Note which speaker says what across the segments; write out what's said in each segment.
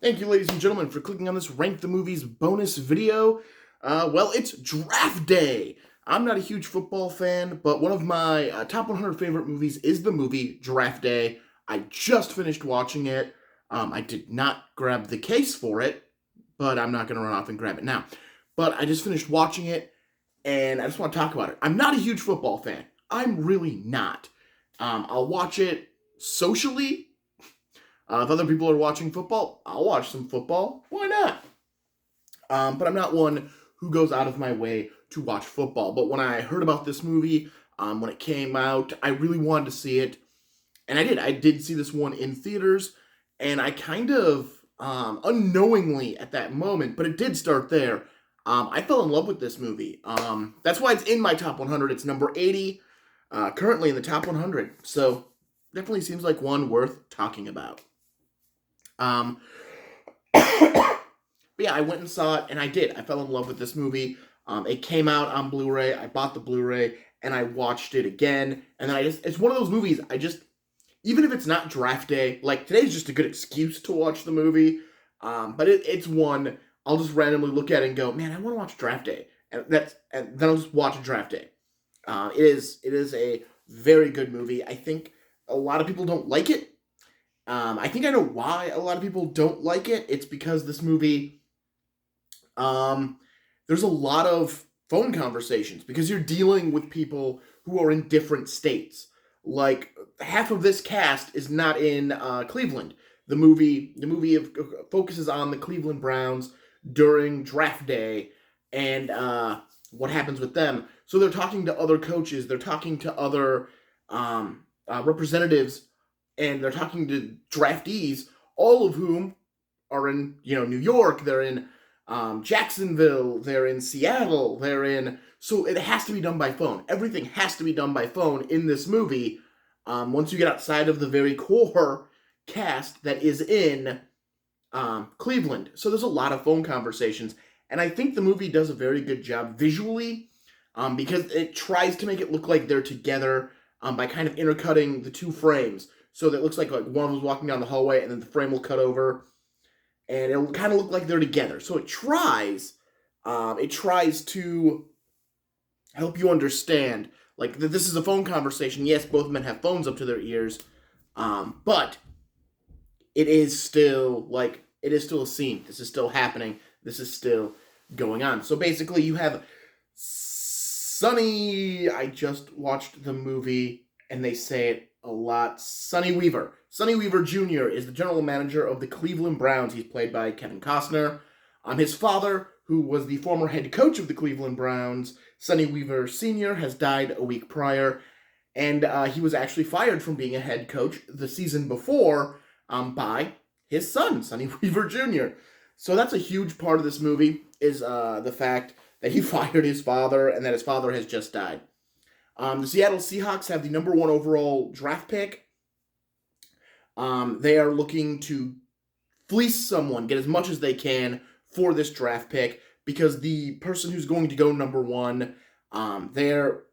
Speaker 1: Thank you, ladies and gentlemen, for clicking on this Rank the Movies bonus video. Well, it's draft day. I'm not a huge football fan, but one of my top 100 favorite movies is the movie Draft Day. I just finished watching it. I did not grab the case for it, but I'm not going to run off and grab it now. But I just finished watching it, and I just want to talk about it. I'm not a huge football fan. I'm really not. I'll watch it socially. If other people are watching football, I'll watch some football. Why not? But I'm not one who goes out of my way to watch football. But when I heard about this movie, when it came out, I really wanted to see it. And I did. I did see this one in theaters. And I kind of, unknowingly at that moment, but it did start there, I fell in love with this movie. That's why it's in my top 100. It's number 80, currently in the top 100. So definitely seems like one worth talking about. But yeah, I went and saw it, and I did. I fell in love with this movie. It came out on Blu-ray. I bought the Blu-ray, and I watched it again. And then it's one of those movies, even if it's not draft day, like today's just a good excuse to watch the movie. But it's one I'll just randomly look at it and go, man, I want to watch draft day. And then I'll just watch draft day. It is a very good movie. I think a lot of people don't like it. I think I know why a lot of people don't like it. It's because this movie, there's a lot of phone conversations because you're dealing with people who are in different states. Like half of this cast is not in Cleveland. The movie focuses on the Cleveland Browns during draft day and what happens with them. So they're talking to other coaches. They're talking to other representatives. And they're talking to draftees, all of whom are in, New York. They're in Jacksonville. They're in Seattle. So it has to be done by phone. Everything has to be done by phone in this movie. Once you get outside of the very core cast that is in Cleveland. So there's a lot of phone conversations. And I think the movie does a very good job visually because it tries to make it look like they're together by kind of intercutting the two frames. So that it looks like one of them's walking down the hallway and then the frame will cut over. And it'll kind of look like they're together. So it tries to help you understand, like, that this is a phone conversation. Yes, both men have phones up to their ears. But it is still a scene. This is still happening. This is still going on. So basically you have Sonny, I just watched the movie and they say it a lot. Sonny Weaver. Sonny Weaver Jr. is the general manager of the Cleveland Browns. He's played by Kevin Costner. His father, who was the former head coach of the Cleveland Browns, Sonny Weaver Sr., has died a week prior, and he was actually fired from being a head coach the season before by his son, Sonny Weaver Jr. So that's a huge part of this movie, is the fact that he fired his father and that his father has just died. The Seattle Seahawks have the number 1 overall draft pick. They are looking to fleece someone, get as much as they can for this draft pick, because the person who's going to go number 1, they're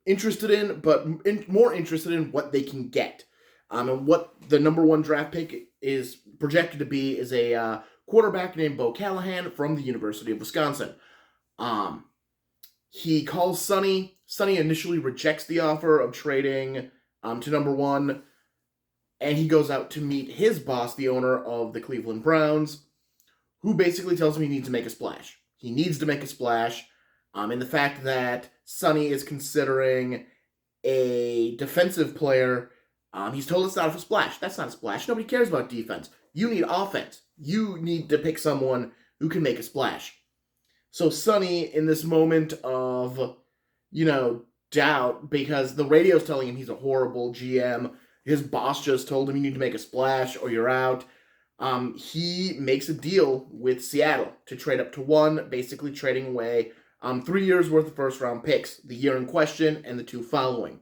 Speaker 1: interested in, but more interested in what they can get. And what the number 1 draft pick is projected to be is a quarterback named Bo Callahan from the University of Wisconsin. He calls Sonny. Sonny initially rejects the offer of trading to number 1, and he goes out to meet his boss, the owner of the Cleveland Browns, who basically tells him he needs to make a splash. He needs to make a splash, and the fact that Sonny is considering a defensive player, he's told it's not a splash. That's not a splash. Nobody cares about defense. You need offense. You need to pick someone who can make a splash. So Sonny, in this moment of, doubt, because the radio's telling him he's a horrible GM, his boss just told him you need to make a splash or you're out, he makes a deal with Seattle to trade up to 1, basically trading away 3 years worth of first-round picks, the year in question and the 2 following.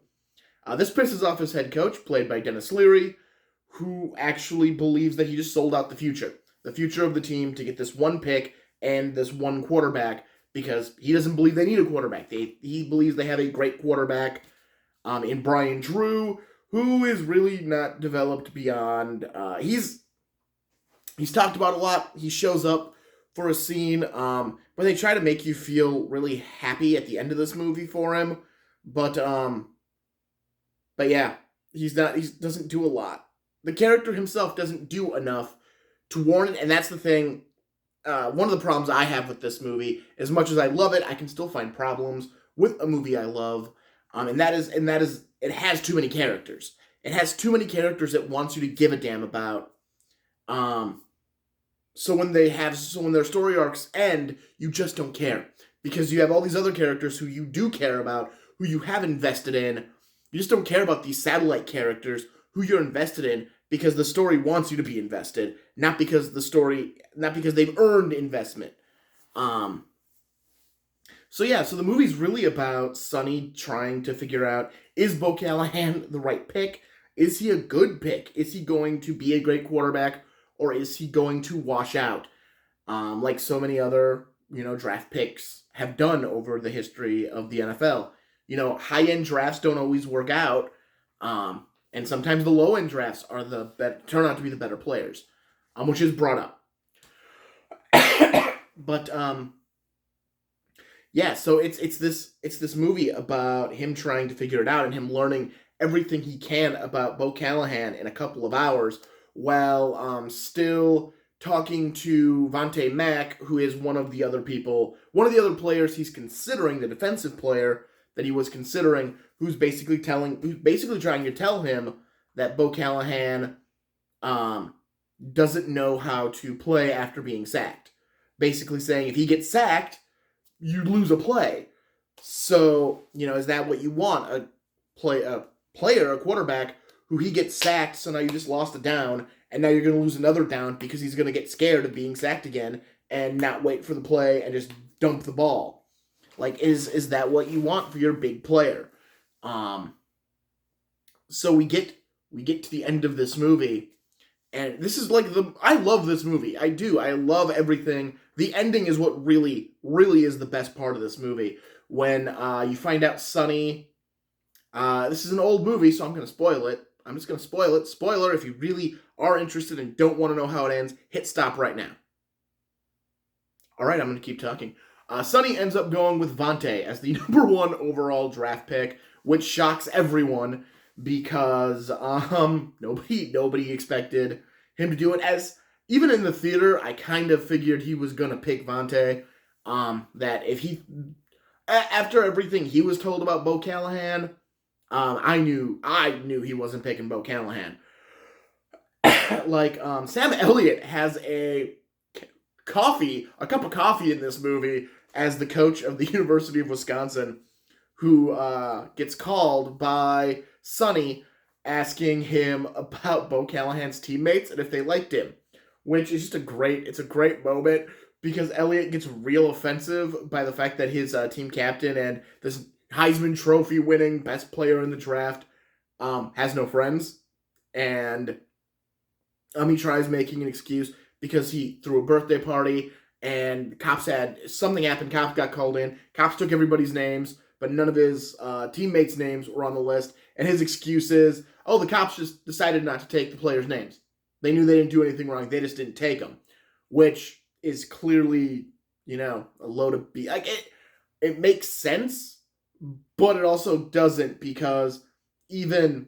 Speaker 1: This pisses off his head coach, played by Dennis Leary, who actually believes that he just sold out the future of the team to get this 1 pick and this 1 quarterback, because he doesn't believe they need a quarterback. He believes they have a great quarterback in Brian Drew, who is really not developed beyond... He's talked about a lot. He shows up for a scene, but they try to make you feel really happy at the end of this movie for him. But yeah, he's not. He doesn't do a lot. The character himself doesn't do enough to warrant it, and that's the thing. One of the problems I have with this movie, as much as I love it, I can still find problems with a movie I love, and that is it has too many characters. It has too many characters it wants you to give a damn about. So when their story arcs end, you just don't care because you have all these other characters who you do care about, who you have invested in. You just don't care about these satellite characters who you're invested in because the story wants you to be invested, not because they've earned investment. So the movie's really about Sonny trying to figure out, is Bo Callahan the right pick? Is he a good pick? Is he going to be a great quarterback? Or is he going to wash out? Like so many other, draft picks have done over the history of the NFL. High-end drafts don't always work out. And sometimes the low-end drafts are turn out to be the better players, which is brought up. But so it's this movie about him trying to figure it out and him learning everything he can about Bo Callahan in a couple of hours, while still talking to Vontae Mack, who is one of the other players he's considering, the defensive player that he was considering, who's basically trying to tell him that Bo Callahan doesn't know how to play after being sacked. Basically saying if he gets sacked, you lose a play. So, is that what you want? A quarterback who he gets sacked, so now you just lost a down, and now you're going to lose another down because he's going to get scared of being sacked again and not wait for the play and just dump the ball. Like, is that what you want for your big player? So we get to the end of this movie, and this is I love this movie. I do. I love everything. The ending is what really, really is the best part of this movie. When you find out Sonny, this is an old movie, so I'm going to spoil it. I'm just going to spoil it. Spoiler, if you really are interested and don't want to know how it ends, hit stop right now. All right, I'm going to keep talking. Sonny ends up going with Vontae as the number 1 overall draft pick, which shocks everyone because nobody expected him to do it. As even in the theater, I kind of figured he was going to pick Vontae. That if he, after everything he was told about Bo Callahan, I knew he wasn't picking Bo Callahan. Sam Elliott has a cup of coffee in this movie as the coach of the University of Wisconsin, who gets called by Sonny asking him about Bo Callahan's teammates and if they liked him, which is just a great moment because Elliott gets real offensive by the fact that his team captain and this Heisman Trophy winning best player in the draft has no friends, and he tries making an excuse because he threw a birthday party and cops had something happen. Cops got called in. Cops took everybody's names, but none of his teammates' names were on the list. And his excuse is, the cops just decided not to take the players' names. They knew they didn't do anything wrong. They just didn't take them, which is clearly, a load of B. It makes sense, but it also doesn't because even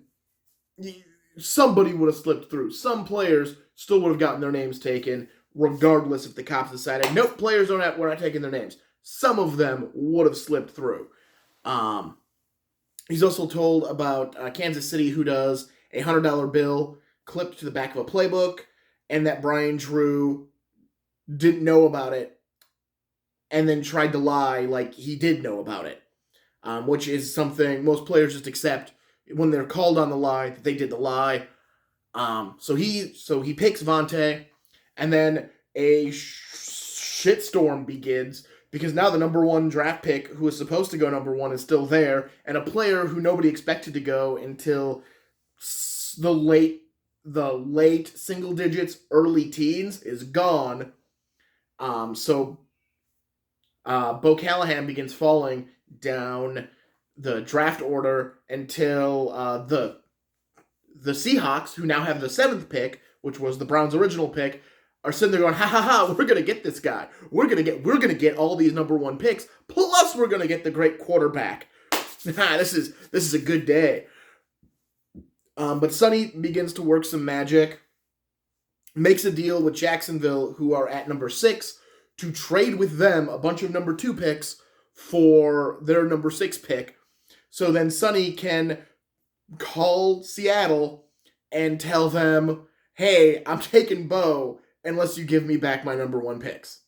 Speaker 1: somebody would have slipped through. Some players still would have gotten their names taken, regardless if the cops decided, nope, we're not taking their names. Some of them would have slipped through. He's also told about Kansas City, who does a $100 bill clipped to the back of a playbook, and that Brian Drew didn't know about it, and then tried to lie like he did know about it, which is something most players just accept when they're called on the lie that they did the lie. So he picks Vontae, and then a shitstorm begins because now the number 1 draft pick, who is supposed to go number 1, is still there, and a player who nobody expected to go until the late single digits, early teens is gone. So Bo Callahan begins falling down the draft order until the Seahawks, who now have the 7th pick, which was the Browns' original pick, are sitting there going, ha ha ha, we're gonna get this guy. We're gonna get all these number one picks, plus we're gonna get the great quarterback. This is a good day. But Sonny begins to work some magic, makes a deal with Jacksonville, who are at number 6, to trade with them a bunch of number 2 picks for their number 6 pick. So then Sonny can call Seattle and tell them, hey, I'm taking Bo unless you give me back my number 1 picks.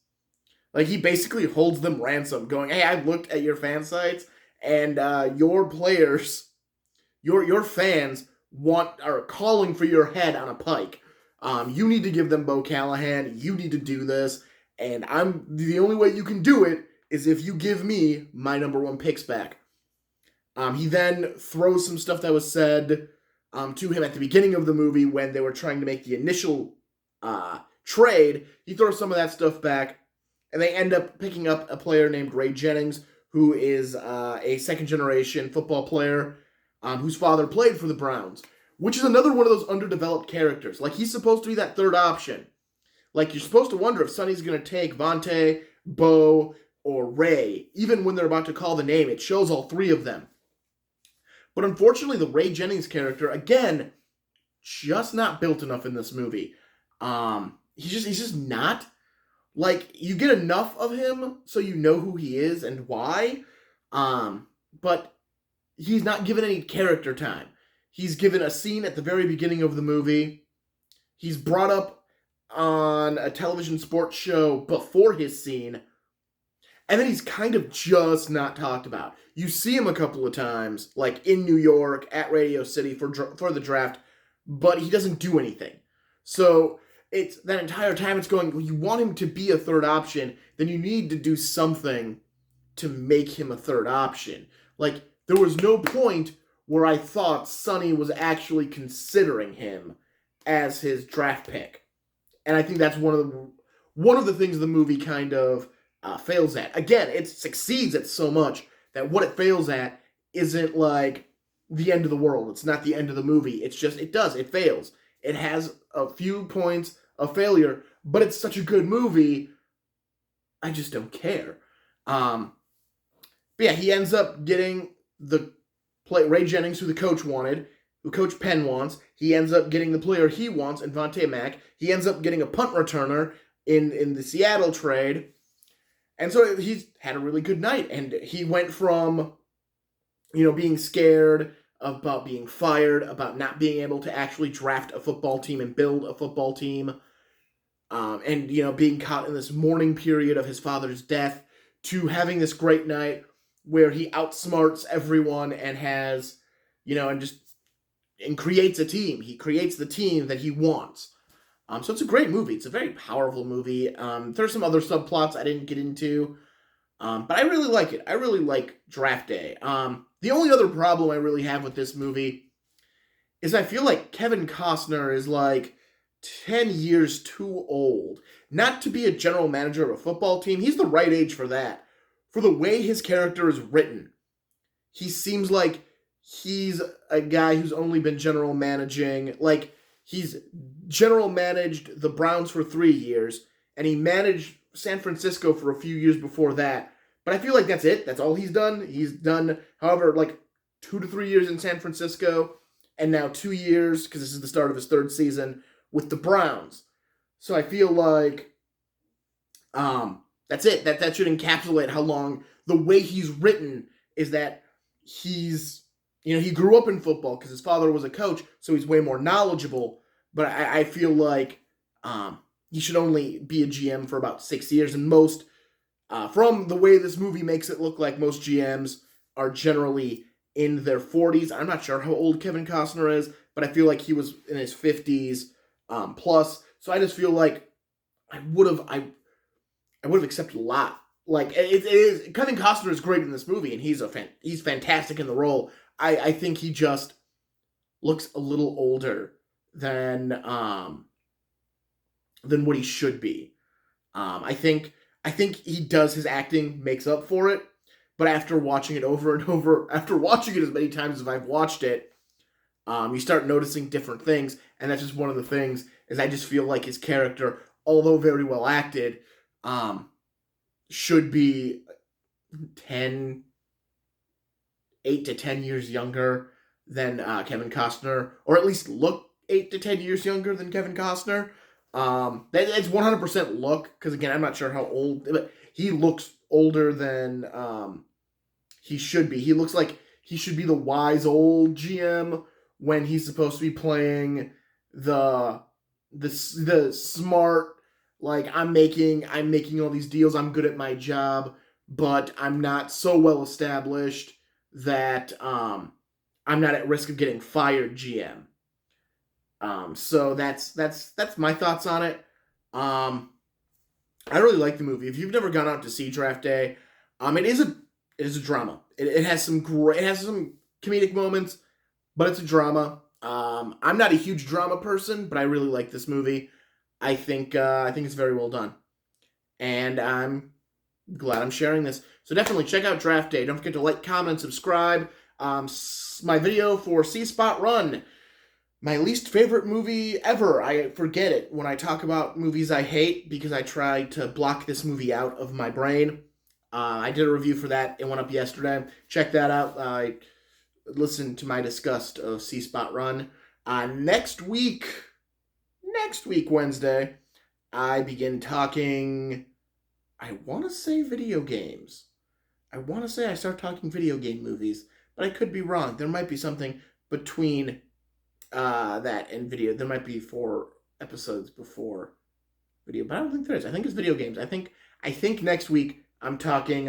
Speaker 1: Like, he basically holds them ransom, going, hey, I've looked at your fan sites, and your players, your fans are calling for your head on a pike. You need to give them Bo Callahan. You need to do this. And the only way you can do it is if you give me my number 1 picks back. He then throws some stuff that was said to him at the beginning of the movie when they were trying to make the initial trade. He throws some of that stuff back, and they end up picking up a player named Ray Jennings, who is a second-generation football player whose father played for the Browns, which is another one of those underdeveloped characters. Like, he's supposed to be that third option. Like, you're supposed to wonder if Sonny's going to take Vontae, Bo, or Ray. Even when they're about to call the name, it shows all 3 of them. But unfortunately, the Ray Jennings character, again, just not built enough in this movie. He's just not. Like, you get enough of him so you know who he is and why, but he's not given any character time. He's given a scene at the very beginning of the movie. He's brought up on a television sports show before his scene, and then he's kind of just not talked about. You see him a couple of times, like in New York, at Radio City for the draft, but he doesn't do anything. So it's that entire time it's going, well, you want him to be a third option, then you need to do something to make him a third option. Like, there was no point where I thought Sonny was actually considering him as his draft pick. And I think that's one of the things the movie kind of fails at. Again, it succeeds at so much that what it fails at isn't like the end of the world. It's not the end of the movie. It's just, it fails. It has a few points of failure, but it's such a good movie, I just don't care. But yeah, he ends up getting the Ray Jennings, who the coach wanted, who Coach Penn wants. He ends up getting the player he wants in Vontae Mack. He ends up getting a punt returner in the Seattle trade. And so he's had a really good night. And he went from, being scared about being fired, about not being able to actually draft a football team and build a football team, and, being caught in this mourning period of his father's death, to having this great night where he outsmarts everyone and has, and creates a team. He creates the team that he wants. So it's a great movie. It's a very powerful movie. There's some other subplots I didn't get into, but I really like it. I really like Draft Day. The only other problem I really have with this movie is I feel like Kevin Costner is like 10 years too old not to be a general manager of a football team. He's the right age for that. For the way his character is written, he seems like he's a guy who's only been general managing, like, he's general managed the Browns for 3 years, and he managed San Francisco for a few years before that. But I feel like that's it. That's all he's done. He's done, however, like 2 to 3 years in San Francisco, and now 2 years, because this is the start of his 3rd season, with the Browns. So I feel like that's it. That should encapsulate how long, the way he's written is that he's, he grew up in football because his father was a coach, so he's way more knowledgeable. But I feel like he should only be a GM for about 6 years. And most, from the way this movie makes it look like, most GMs are generally in their 40s. I'm not sure how old Kevin Costner is, but I feel like he was in his 50s plus. So I just feel like I would have accepted a lot. Like, it is, Kevin Costner is great in this movie, and he's fantastic in the role. I think he just looks a little older than what he should be. I think he does, his acting makes up for it, but after watching it over and over, after watching it as many times as I've watched it, you start noticing different things, and that's just one of the things, is I just feel like his character although very well acted, should be 10, 8 to 10 years younger than Kevin Costner, or at least look 8 to 10 years younger than Kevin Costner. It's 100% look, because again, I'm not sure how old, but he looks older than he should be. He looks like he should be the wise old GM when he's supposed to be playing the smart, like, I'm making all these deals, I'm good at my job, but I'm not so well established that I'm not at risk of getting fired GM. So that's my thoughts on it. I really like the movie. If you've never gone out to see Draft Day, it is a drama. It has some comedic moments, but it's a drama. I'm not a huge drama person, but I really like this movie. I think it's very well done, and I'm glad I'm sharing this. So definitely check out Draft Day. Don't forget to like, comment, and subscribe. My video for See Spot Run, my least favorite movie ever. I forget it when I talk about movies I hate because I try to block this movie out of my brain. I did a review for that. It went up yesterday. Check that out. Listen to my disgust of See Spot Run. Next week, Wednesday, I begin talking, I want to say video games. I want to say I start talking video game movies, but I could be wrong. There might be something between that and video. There might be 4 episodes before video, but I don't think there is. I think it's video games. I think next week I'm talking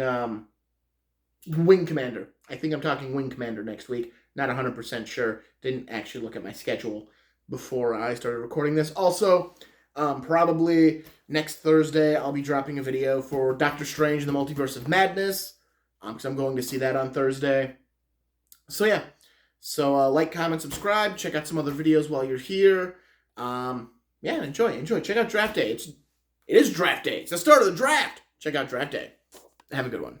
Speaker 1: Wing Commander. I think I'm talking Wing Commander next week. Not 100% sure. Didn't actually look at my schedule before I started recording this. Also, probably next Thursday I'll be dropping a video for Doctor Strange and the Multiverse of Madness, because I'm going to see that on Thursday. So yeah. So like, comment, subscribe. Check out some other videos while you're here. Yeah, enjoy. Check out Draft Day. It is Draft Day. It's the start of the draft. Check out Draft Day. Have a good one.